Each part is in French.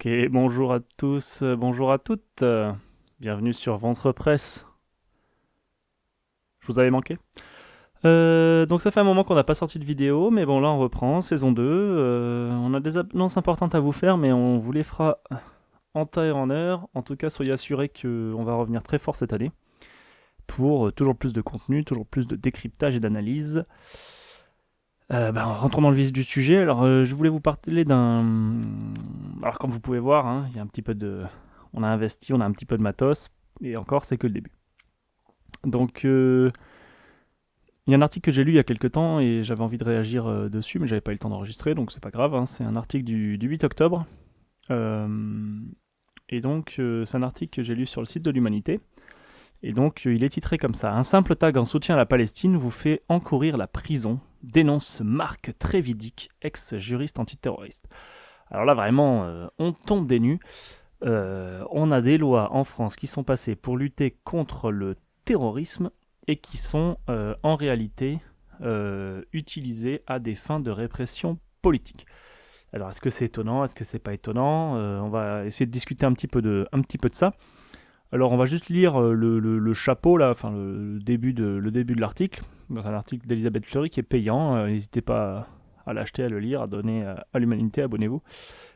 Ok, bonjour à tous, bonjour à toutes. Bienvenue sur Ventre Presse. Je vous avais manqué. Donc ça fait un moment qu'on n'a pas sorti de vidéo, mais bon là on reprend, saison 2. On a des annonces importantes à vous faire, mais on vous les fera en temps et en heure. En tout cas, soyez assurés qu'on va revenir très fort cette année pour toujours plus de contenu, toujours plus de décryptage et d'analyse. Rentrons dans le vif du sujet. Alors, je voulais vous parler d'un. Alors, comme vous pouvez voir, hein, il y a un petit peu de. On a investi, on a un petit peu de matos, et encore, c'est que le début. Donc, il y a un article que j'ai lu il y a quelques temps et j'avais envie de réagir dessus, mais j'avais pas eu le temps d'enregistrer, donc c'est pas grave. Hein. C'est un article du 8 octobre. Euh, et donc, c'est un article que j'ai lu sur le site de l'Humanité. Et donc, il est titré comme ça. Un simple tag en soutien à la Palestine vous fait encourir la prison, dénonce Marc Trévidic, ex-juriste antiterroriste. Alors là, vraiment, on tombe des nues. On a des lois en France qui sont passées pour lutter contre le terrorisme et qui sont en réalité utilisées à des fins de répression politique. Alors, est-ce que c'est étonnant? Est-ce que c'est pas étonnant? On va essayer de discuter un petit peu de ça. Alors, on va juste lire le chapeau, là, enfin le début de l'article, dans un article d'Elisabeth Fleury qui est payant. N'hésitez pas à l'acheter, à le lire, à donner à l'humanité, abonnez-vous.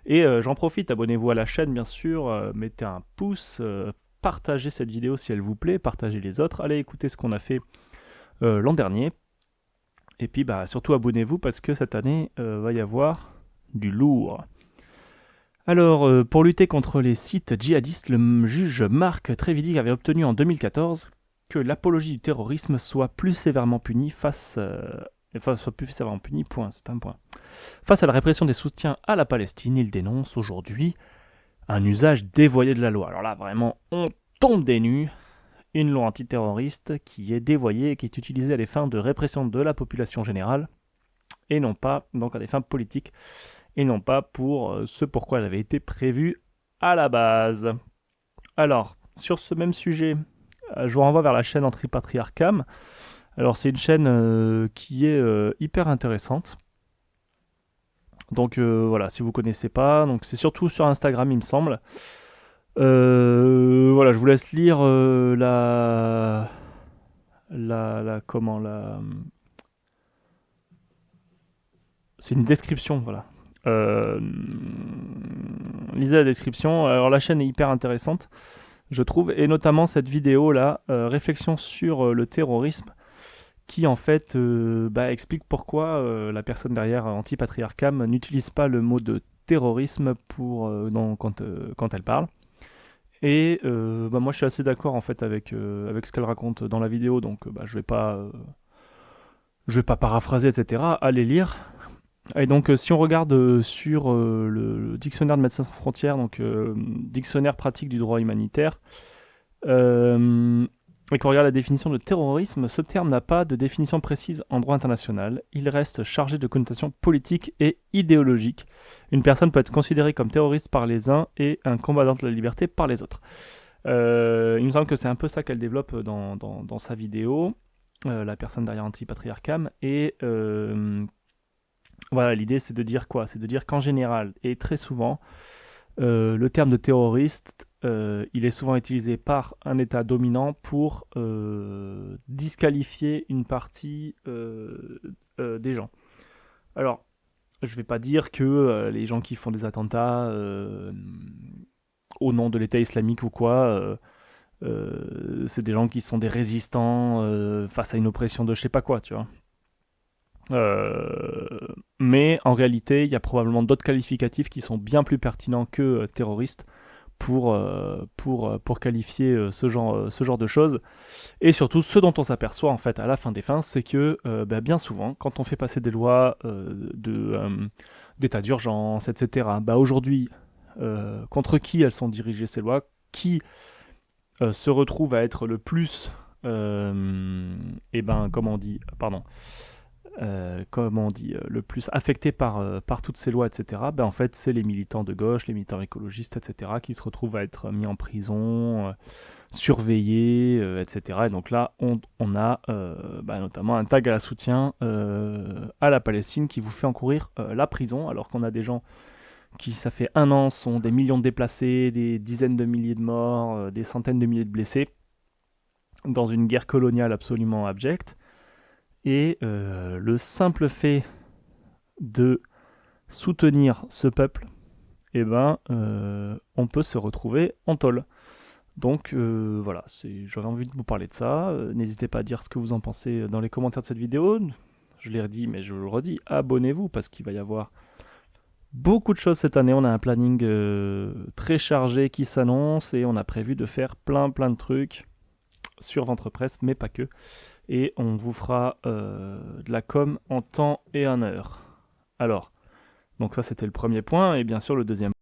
Et j'en profite, abonnez-vous à la chaîne, bien sûr, mettez un pouce, partagez cette vidéo si elle vous plaît, partagez les autres, allez écouter ce qu'on a fait l'an dernier. Et puis, surtout, abonnez-vous parce que cette année, va y avoir du lourd. Alors, pour lutter contre les sites djihadistes, le juge Marc Trévidic avait obtenu en 2014 que l'apologie du terrorisme soit plus sévèrement punie soit plus sévèrement punie, point, c'est un point. Face à la répression des soutiens à la Palestine, il dénonce aujourd'hui un usage dévoyé de la loi. Alors là, vraiment, on tombe des nues. Une loi antiterroriste qui est dévoyée et qui est utilisée à des fins de répression de la population générale et non pas donc à des fins politiques et non pas pour ce pourquoi elle avait été prévue à la base. Alors, sur ce même sujet, je vous renvoie vers la chaîne Antipatriarcam. Alors, c'est une chaîne qui est hyper intéressante. Donc voilà, si vous connaissez pas, donc c'est surtout sur Instagram, il me semble. Voilà, je vous laisse lire comment la. C'est une description, voilà. Euh, Lisez la description. Alors la chaîne est hyper intéressante, je trouve, et notamment cette vidéo là, réflexion sur le terrorisme, qui en fait explique pourquoi la personne derrière Antipatriarcam n'utilise pas le mot de terrorisme quand elle parle. Et moi je suis assez d'accord en fait avec ce qu'elle raconte dans la vidéo, donc je vais pas paraphraser, etc. Allez lire. Et donc, si on regarde sur le dictionnaire de Médecins sans frontières, donc dictionnaire pratique du droit humanitaire, et qu'on regarde la définition de terrorisme, ce terme n'a pas de définition précise en droit international. Il reste chargé de connotations politiques et idéologiques. Une personne peut être considérée comme terroriste par les uns et un combattant de la liberté par les autres. Il me semble que c'est un peu ça qu'elle développe dans sa vidéo, la personne derrière Antipatriarcam, et voilà, l'idée c'est de dire quoi? C'est de dire qu'en général, et très souvent, le terme de terroriste, il est souvent utilisé par un État dominant pour disqualifier une partie des gens. Alors, je ne vais pas dire que les gens qui font des attentats au nom de l'État islamique ou quoi, c'est des gens qui sont des résistants face à une oppression de je sais pas quoi, tu vois. Euh, mais en réalité, il y a probablement d'autres qualificatifs qui sont bien plus pertinents que terroriste pour qualifier ce genre de choses. Et surtout, ce dont on s'aperçoit en fait à la fin des fins, c'est que bien souvent, quand on fait passer des lois d'état d'urgence, etc., aujourd'hui, contre qui elles sont dirigées ces lois, qui se retrouve à être le plus, comment on dit, pardon, le plus affecté par toutes ces lois, etc., en fait, c'est les militants de gauche, les militants écologistes, etc., qui se retrouvent à être mis en prison, surveillés, etc. Et donc là, on a notamment un tag à la soutien à la Palestine qui vous fait encourir la prison, alors qu'on a des gens qui, ça fait 1 an, sont des millions de déplacés, des dizaines de milliers de morts, des centaines de milliers de blessés, dans une guerre coloniale absolument abjecte. Et le simple fait de soutenir ce peuple, eh ben, on peut se retrouver en tôle. Donc voilà, j'aurais envie de vous parler de ça. N'hésitez pas à dire ce que vous en pensez dans les commentaires de cette vidéo. Je l'ai redit, mais je le redis, abonnez-vous parce qu'il va y avoir beaucoup de choses cette année. On a un planning très chargé qui s'annonce et on a prévu de faire plein de trucs sur Ventre-Presse, mais pas que. Et on vous fera de la com en temps et en heure. Alors, donc ça c'était le premier point, et bien sûr le deuxième